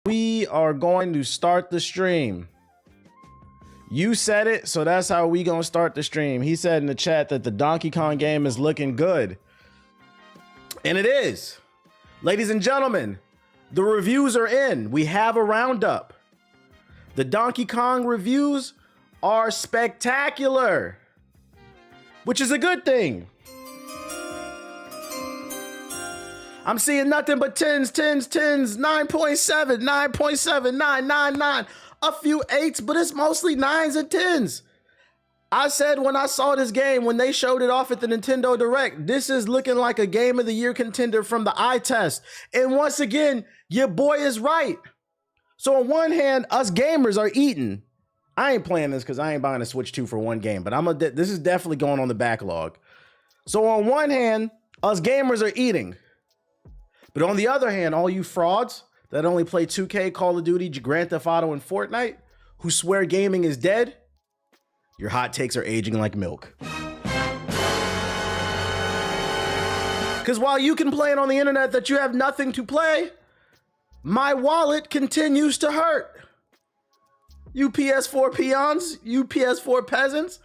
We are going to start the stream. You said it, so that's how we gonna start the stream. He said in the chat that the Donkey Kong game is looking good. And it is. Ladies and gentlemen, the reviews are in. We have a roundup. The Donkey Kong reviews are spectacular, which is a good thing. I'm seeing nothing but 10s, 9.7, 9.7, 9.9, a few 8s, but it's mostly 9s and 10s. I said when I saw this game, when they showed it off at the Nintendo Direct, this is looking like a Game of the Year contender from the eye test. And once again, your boy is right. So on one hand, us gamers are eating. I ain't playing this because I ain't buying a Switch 2 for one game, but this is definitely going on the backlog. So on one hand, us gamers are eating. But on the other hand, all you frauds that only play 2K, Call of Duty, Grand Theft Auto, and Fortnite, who swear gaming is dead, your hot takes are aging like milk. Because while you can play it on the internet that you have nothing to play, my wallet continues to hurt. You PS4 peons, you PS4 peasants,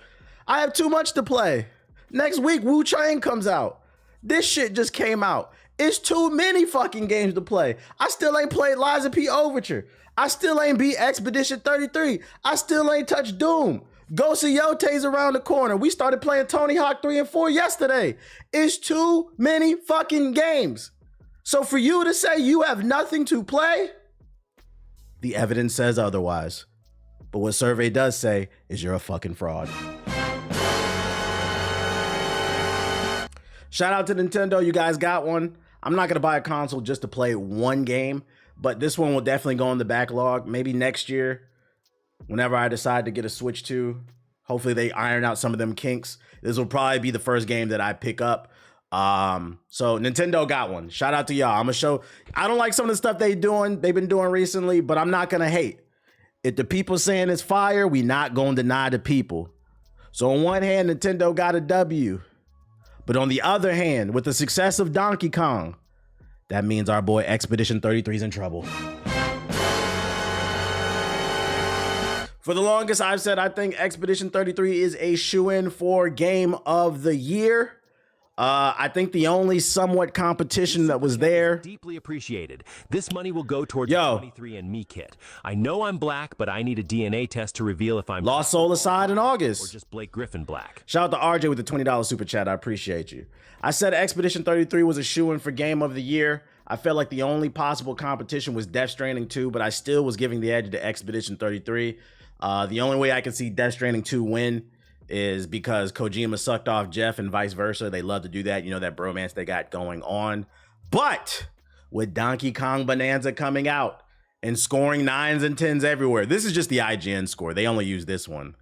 I have too much to play. Next week, Wu Chang comes out. This shit just came out. It's too many fucking games to play. I still ain't played Liza P. Overture. I still ain't beat Expedition 33. I still ain't touched Doom. Ghost of Yote's around the corner. We started playing Tony Hawk 3 and 4 yesterday. It's too many fucking games. So for you to say you have nothing to play, the evidence says otherwise. But what survey does say is you're a fucking fraud. Shout out to Nintendo. You guys got one. I'm not going to buy a console just to play one game, but this one will definitely go on the backlog. Maybe next year, whenever I decide to get a Switch 2, hopefully they iron out some of them kinks. This will probably be the first game that I pick up. So Nintendo got one. Shout out to y'all. I'm going to show. I don't like some of the stuff they've been doing recently, but I'm not going to hate. If the people saying it's fire, we not going to deny the people. So on one hand, Nintendo got a W. But on the other hand, with the success of Donkey Kong, that means our boy Expedition 33 is in trouble. For the longest, I've said I think Expedition 33 is a shoo-in for Game of the Year. I think the only somewhat competition that was there. Deeply appreciated. This money will go towards the 23andMe kit. I know I'm black, but I need a DNA test to reveal if I'm Lost Soul Aside in August. Or just Blake Griffin black. Shout out to RJ with the $20 super chat. I appreciate you. I said Expedition 33 was a shoo-in for Game of the Year. I felt like the only possible competition was Death Stranding 2, but I still was giving the edge to Expedition 33. The only way I can see Death Stranding 2 win is because Kojima sucked off Jeff and vice versa. They love to do that. You know, that bromance they got going on. But with Donkey Kong Bonanza coming out and scoring 9s and 10s everywhere, this is just the IGN score. They only use this one.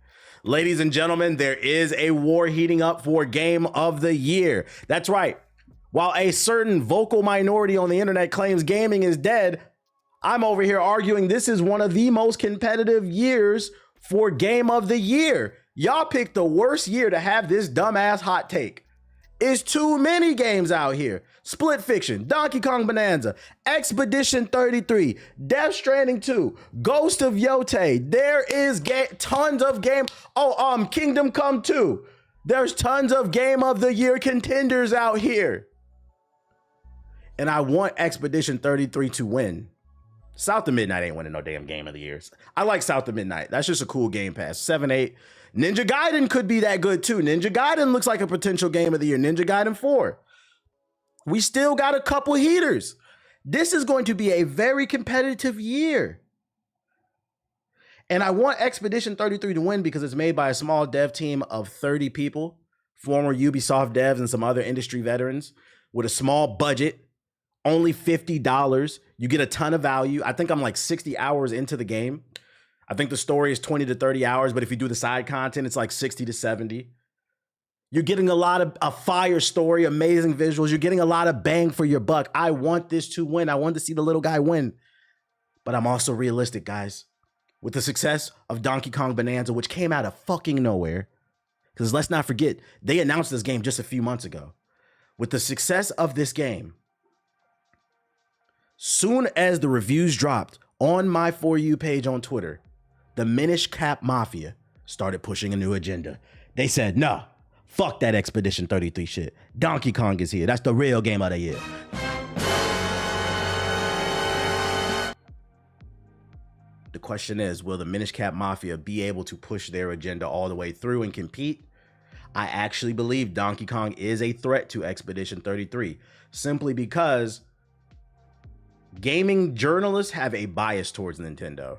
Ladies and gentlemen, there is a war heating up for Game of the Year. That's right. While a certain vocal minority on the internet claims gaming is dead, I'm over here arguing this is one of the most competitive years for Game of the Year. Y'all picked the worst year to have this dumbass hot take. It's too many games out here. Split Fiction, Donkey Kong Bonanza, Expedition 33, Death Stranding 2, Ghost of Yote. There is tons of game. Kingdom Come 2. There's tons of Game of the Year contenders out here. And I want Expedition 33 to win. South of Midnight ain't winning no damn Game of the Years. I like South of Midnight. That's just a cool Game Pass. 7, 8. Ninja Gaiden could be that good too. Ninja Gaiden looks like a potential Game of the Year. Ninja Gaiden 4. We still got a couple heaters. This is going to be a very competitive year. And I want Expedition 33 to win because it's made by a small dev team of 30 people, former Ubisoft devs and some other industry veterans with a small budget, only $50. You get a ton of value. I think I'm like 60 hours into the game. I think the story is 20 to 30 hours, but if you do the side content, it's like 60 to 70. You're getting a lot of a fire story, amazing visuals. You're getting a lot of bang for your buck. I want this to win. I want to see the little guy win. But I'm also realistic, guys. With the success of Donkey Kong Bonanza, which came out of fucking nowhere, because let's not forget, they announced this game just a few months ago. With the success of this game, soon as the reviews dropped on my For You page on Twitter, the Minish Cap Mafia started pushing a new agenda. They said, nah, fuck that Expedition 33 shit. Donkey Kong is here. That's the real game of the year. The question is, will the Minish Cap Mafia be able to push their agenda all the way through and compete? I actually believe Donkey Kong is a threat to Expedition 33, simply because gaming journalists have a bias towards Nintendo.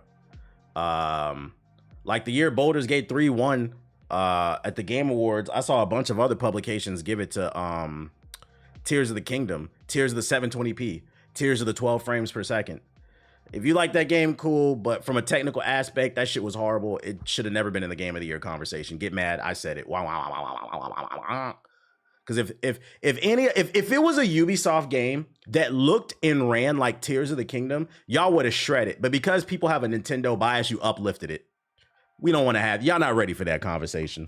Like the year Baldur's Gate 3 won at the Game Awards, I saw a bunch of other publications give it to Tears of the Kingdom, Tears of the 720p, Tears of the 12 frames per second. If you like that game, cool, but from a technical aspect, that shit was horrible. It should have never been in the Game of the Year conversation. Get mad, I said it. Because if it was a Ubisoft game that looked and ran like Tears of the Kingdom, y'all would have shredded. But because people have a Nintendo bias, you uplifted it. We don't want to have, y'all not ready for that conversation.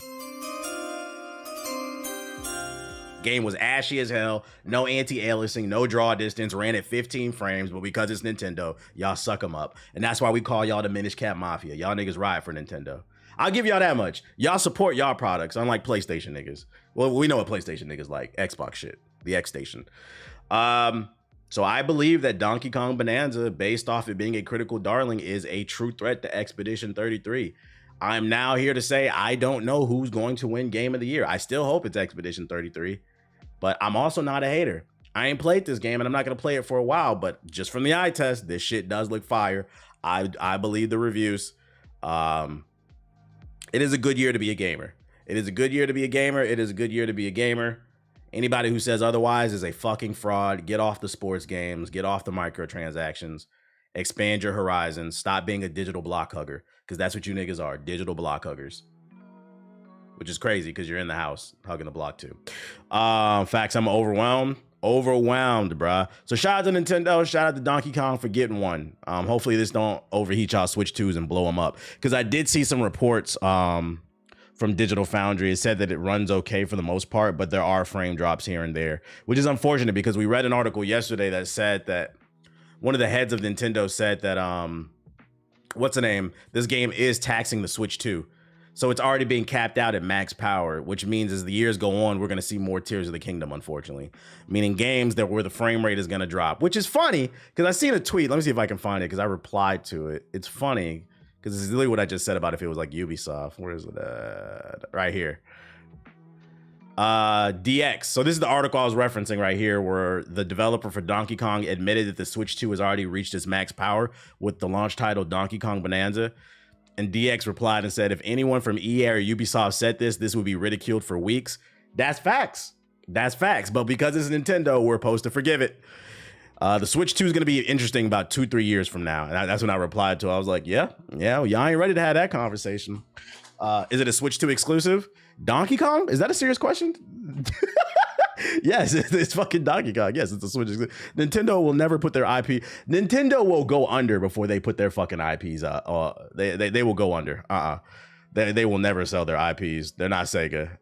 Game was ashy as hell, no anti-aliasing, no draw distance, ran at 15 frames, but because it's Nintendo, y'all suck them up. And that's why we call y'all the Minish Cap Mafia. Y'all niggas ride for Nintendo. I'll give y'all that much. Y'all support y'all products, unlike PlayStation niggas. Well, we know what PlayStation niggas like. Xbox shit. The X Station. So I believe that Donkey Kong Bonanza, based off it being a critical darling, is a true threat to Expedition 33. I'm now here to say I don't know who's going to win Game of the Year. I still hope it's Expedition 33. But I'm also not a hater. I ain't played this game and I'm not going to play it for a while, but just from the eye test, this shit does look fire. I believe the reviews. It is a good year to be a gamer. It is a good year to be a gamer. It is a good year to be a gamer. Anybody who says otherwise is a fucking fraud. Get off the sports games. Get off the microtransactions. Expand your horizons. Stop being a digital block hugger, because that's what you niggas are, digital block huggers. Which is crazy because you're in the house hugging the block too. Facts, I'm overwhelmed, bruh. So shout out to Nintendo, shout out to Donkey Kong for getting one. Hopefully this don't overheat y'all Switch 2s and blow them up. Because I did see some reports from Digital Foundry. It said that it runs okay for the most part, but there are frame drops here and there, which is unfortunate because we read an article yesterday that said that one of the heads of Nintendo said that, what's the name? This game is taxing the Switch 2. So it's already being capped out at max power, which means as the years go on, we're going to see more Tears of the Kingdom, unfortunately. Meaning games that where the frame rate is going to drop, which is funny because I seen a tweet. Let me see if I can find it because I replied to it. It's funny because it's literally what I just said about if it was like Ubisoft. Where is it at? Right here. DX. So this is the article I was referencing right here where the developer for Donkey Kong admitted that the Switch 2 has already reached its max power with the launch title Donkey Kong Bonanza. And DX replied and said, if anyone from EA or Ubisoft said this would be ridiculed for weeks. That's facts. That's facts. But because it's Nintendo, we're supposed to forgive it. The Switch 2 is going to be interesting about 2-3 years from now. And that's when I replied to it. I was like, yeah, y'all ain't ready to have that conversation. Is it a Switch 2 exclusive? Donkey Kong? Is that a serious question? Yes, it's fucking Donkey Kong. Yes, it's a Switch. Nintendo will never put their IP. Nintendo will go under before they put their fucking IPs out. They will go under. They will never sell their IPs. They're not Sega.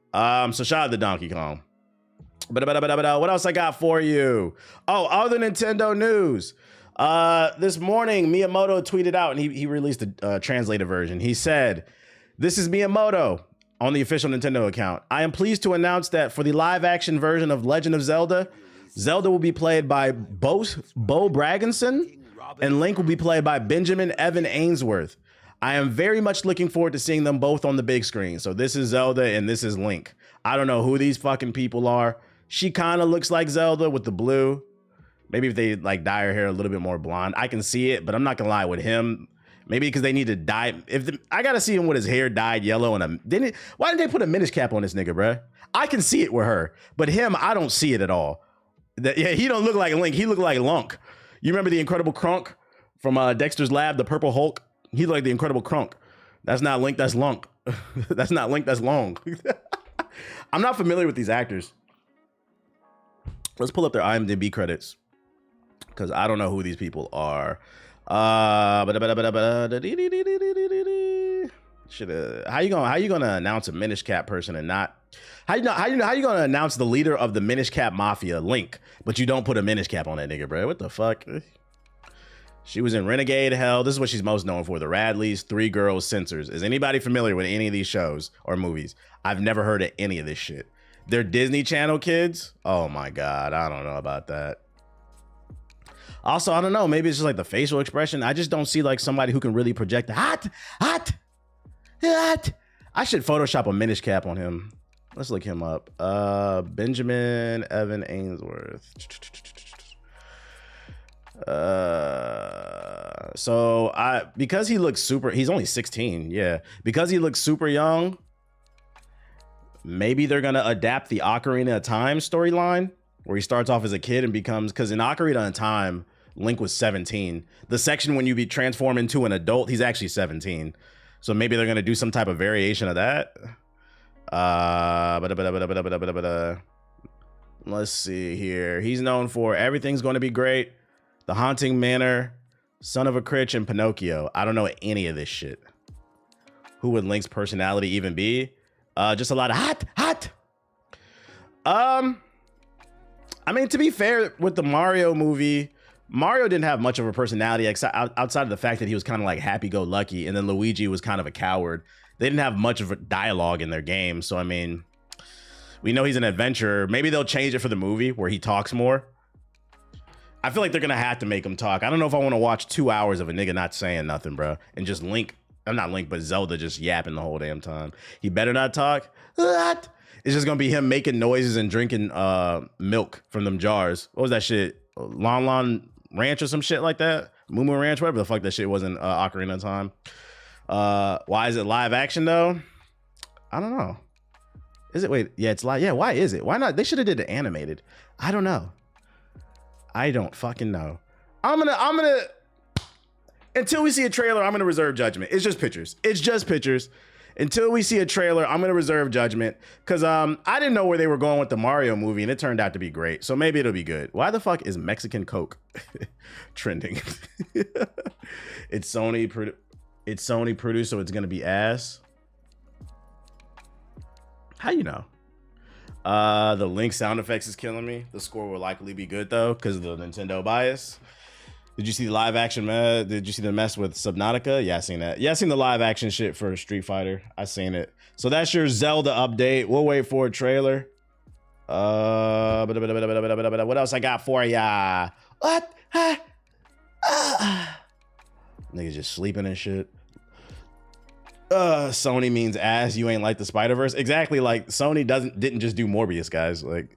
So shout out to Donkey Kong. But what else I got for you? Oh, other Nintendo news. This morning, Miyamoto tweeted out and he released a translated version. He said, "This is Miyamoto." On the official Nintendo account, I am pleased to announce that for the live-action version of Legend of Zelda, Zelda will be played by Bo Bragginson, and Link will be played by Benjamin Evan Ainsworth. I am very much looking forward to seeing them both on the big screen. So this is Zelda and this is Link. I don't know who these fucking people are. She kind of looks like Zelda with the blue. Maybe if they like dye her hair a little bit more blonde, I can see it, but I'm not gonna lie with him. Maybe because they need to dye. I gotta see him with his hair dyed yellow and why didn't they put a Minish Cap on this nigga, bruh? I can see it with her, but him, I don't see it at all. He don't look like Link. He look like Lunk. You remember the Incredible Crunk from Dexter's Lab, the Purple Hulk? He looked like the Incredible Crunk. That's not Link. That's Lunk. That's not Link. That's Long. I'm not familiar with these actors. Let's pull up their IMDb credits because I don't know who these people are. How you gonna announce a Minish Cap person and not how you gonna announce the leader of the Minish Cap Mafia, Link, but you don't put a Minish Cap on that nigga, bro? What the fuck? She was in Renegade Hell. This is what she's most known for. The Radleys, Three Girls, Censors. Is anybody familiar with any of these shows or movies? I've never heard of any of this shit. They're Disney Channel kids? Oh my God, I don't know about that. Also, I don't know, maybe it's just like the facial expression. I just don't see like somebody who can really project the hot. I should Photoshop a Minish cap on him. Let's look him up. Benjamin Evan Ainsworth. Because he looks super, he's only 16, yeah. Because he looks super young, maybe they're gonna adapt the Ocarina of Time storyline where he starts off as a kid and becomes, because in Ocarina of Time, Link was 17. The section when you be transformed into an adult, he's actually 17. So maybe they're gonna do some type of variation of that. Let's see here. He's known for Everything's Gonna Be Great, The Haunting Manor, Son of a Critch, and Pinocchio. I don't know any of this shit. Who would Link's personality even be? Just a lot of hot. I mean, to be fair, with the Mario movie, Mario didn't have much of a personality outside of the fact that he was kind of like happy-go-lucky, and then Luigi was kind of a coward. They didn't have much of a dialogue in their game, so I mean, we know he's an adventurer. Maybe they'll change it for the movie where he talks more. I feel like they're gonna have to make him talk. I don't know if I want to watch 2 hours of a nigga not saying nothing, bro, and just Link, I'm not Link, but Zelda just yapping the whole damn time. He better not talk. What? It's just gonna be him making noises and drinking milk from them jars. What was that shit? Lon Lon Ranch or some shit like that? Moo Moo Ranch, whatever the fuck that shit was in Ocarina of Time. Why is it live action though? I don't know. Is it? Wait, yeah, it's live. Yeah, why is it? Why not? They should have did it animated. I don't know. I don't fucking know. I'm gonna until we see a trailer, I'm gonna reserve judgment. It's just pictures. It's just pictures. Until we see a trailer, I'm gonna reserve judgment because I didn't know where they were going with the Mario movie, and it turned out to be great. So maybe it'll be good. Why the fuck is Mexican Coke trending? It's Sony produced, so it's gonna be ass. How you know? The Link sound effects is killing me. The score will likely be good though, because of the Nintendo bias. Did you see the live action? Did you see the mess with Subnautica? Yeah, I seen that. Yeah, I seen the live action shit for Street Fighter. I seen it. So that's your Zelda update. We'll wait for a trailer. What else I got for ya? What? Niggas just sleeping and shit. Sony means ass. You ain't like the Spider-Verse. Exactly. Like Sony didn't just do Morbius, guys. Like.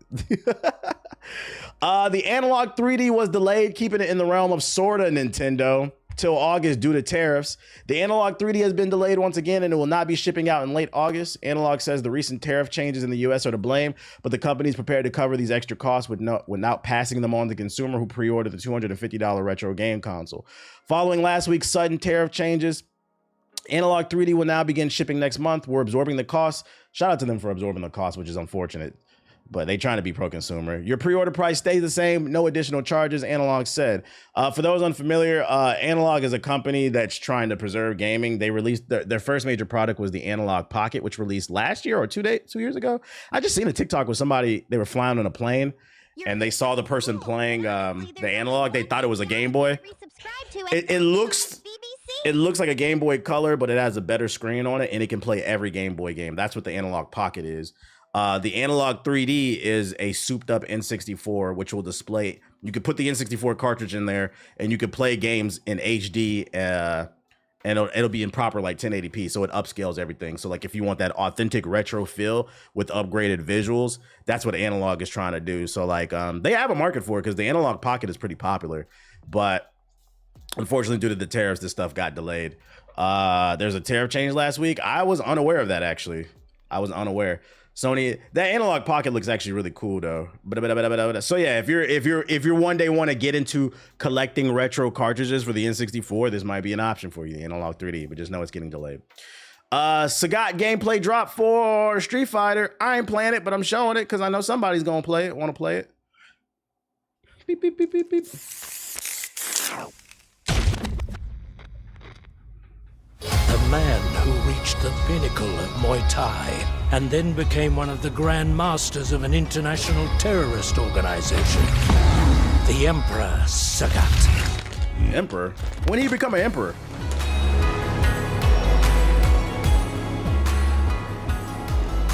The Analogue 3D was delayed, keeping it in the realm of sorta Nintendo till August due to tariffs. The Analogue 3D has been delayed once again, and it will not be shipping out in late August. Analogue says the recent tariff changes in the US are to blame, but the company is prepared to cover these extra costs without passing them on to the consumer who pre-ordered the $250 retro game console. Following last week's sudden tariff changes, Analogue 3D will now begin shipping next month. We're absorbing the costs. Shout out to them for absorbing the costs, which is unfortunate. But they trying to be pro-consumer. Your pre-order price stays the same. No additional charges, Analogue said. For those unfamiliar, Analogue is a company that's trying to preserve gaming. They released their first major product was the Analogue Pocket, which released last year or 2 years ago. I just seen a TikTok with somebody, they were flying on a plane and they saw the person playing the Analogue. They thought it was a Game Boy. It looks like a Game Boy Color, but it has a better screen on it and it can play every Game Boy game. That's what the Analogue Pocket is. The Analogue 3D is a souped up N64, which will display, you could put the N64 cartridge in there and you could play games in HD and it'll be in proper like 1080p. So it upscales everything. So like if you want that authentic retro feel with upgraded visuals, that's what Analogue is trying to do. So like they have a market for it because the Analogue Pocket is pretty popular, but unfortunately due to the tariffs, this stuff got delayed. There's a tariff change last week. I was unaware of that actually. I was unaware. Sony, that Analogue Pocket looks actually really cool though. So yeah, if you're one day want to get into collecting retro cartridges for the N64, this might be an option for you, the Analogue 3D, but just know it's getting delayed. Sagat gameplay drop for Street Fighter. I ain't playing it, but I'm showing it because I know somebody's gonna play it, want to play it. Beep, beep, beep, beep, beep. The man who reached the pinnacle of Muay Thai and then became one of the grand masters of an international terrorist organization, the Emperor Sagat. Emperor? When did he become an emperor?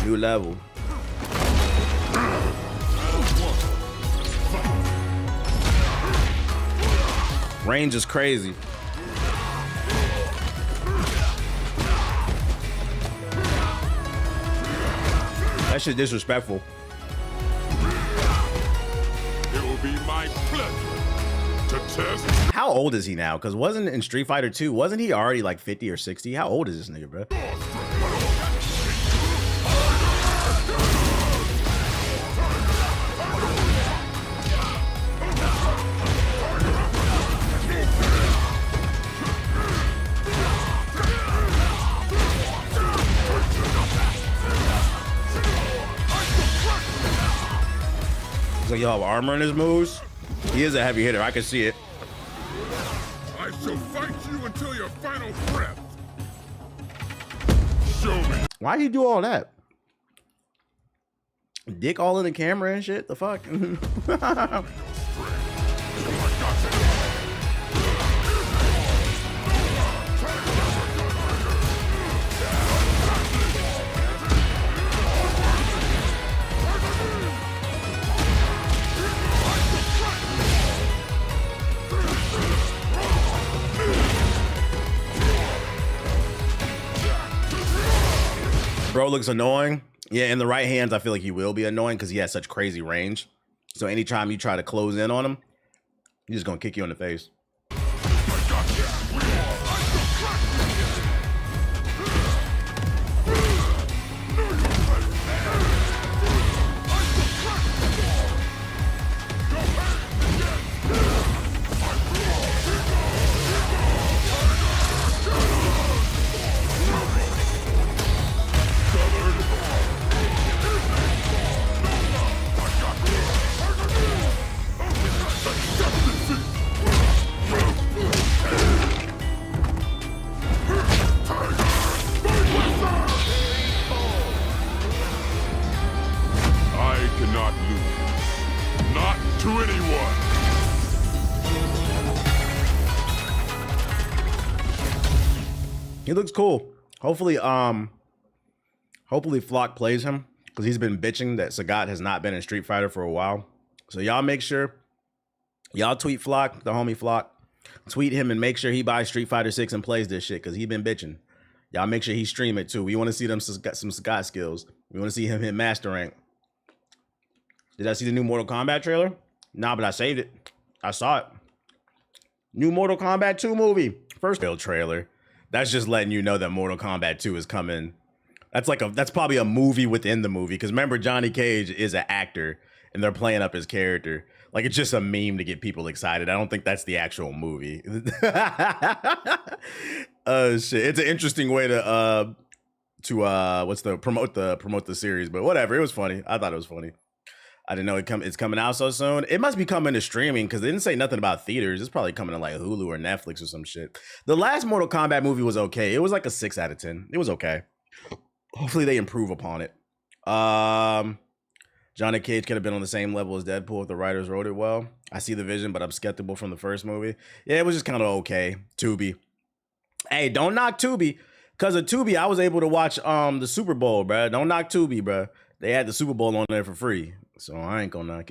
New level. Range is crazy. That shit disrespectful. It will be my pleasure to test. How old is he now? Because wasn't in Street Fighter 2, wasn't he already like 50 or 60? How old is this nigga, bro? So y'all have armor in his moves. He is a heavy hitter. I can see it. I shall fight you until your final breath. Show me. Why you do all that? Dick all in the camera and shit. The fuck? Bro looks annoying. Yeah, in the right hands, I feel like he will be annoying because he has such crazy range. So anytime you try to close in on him, he's just gonna kick you in the face. He looks cool. Hopefully Flock plays him because he's been bitching that Sagat has not been in Street Fighter for a while. So y'all make sure y'all tweet Flock, the homie Flock, tweet him and make sure he buys Street Fighter 6 and plays this shit because he been bitching. Y'all make sure he stream it too. We want to see them some Sagat skills. We want to see him hit master rank. Did I see the new Mortal Kombat trailer? Nah, but I saved it. I saw it. New Mortal Kombat 2 movie. First real trailer. That's just letting you know that Mortal Kombat 2 is coming. That's probably a movie within the movie. Because remember, Johnny Cage is an actor and they're playing up his character. Like, it's just a meme to get people excited. I don't think that's the actual movie. Shit. It's an interesting way to promote the series, but whatever. It was funny. I thought it was funny. I didn't know it's coming out so soon. It must be coming to streaming because they didn't say nothing about theaters. It's probably coming to like Hulu or Netflix or some shit. The last Mortal Kombat movie was okay. It was like a 6 out of 10. It was okay. Hopefully they improve upon it. Johnny Cage could have been on the same level as Deadpool if the writers wrote it well. I see the vision, but I'm skeptical from the first movie. Yeah, it was just kind of okay. Tubi. Hey, don't knock Tubi. Because of Tubi, I was able to watch the Super Bowl, bruh. Don't knock Tubi, bruh. They had the Super Bowl on there for free. So I ain't gonna knock it.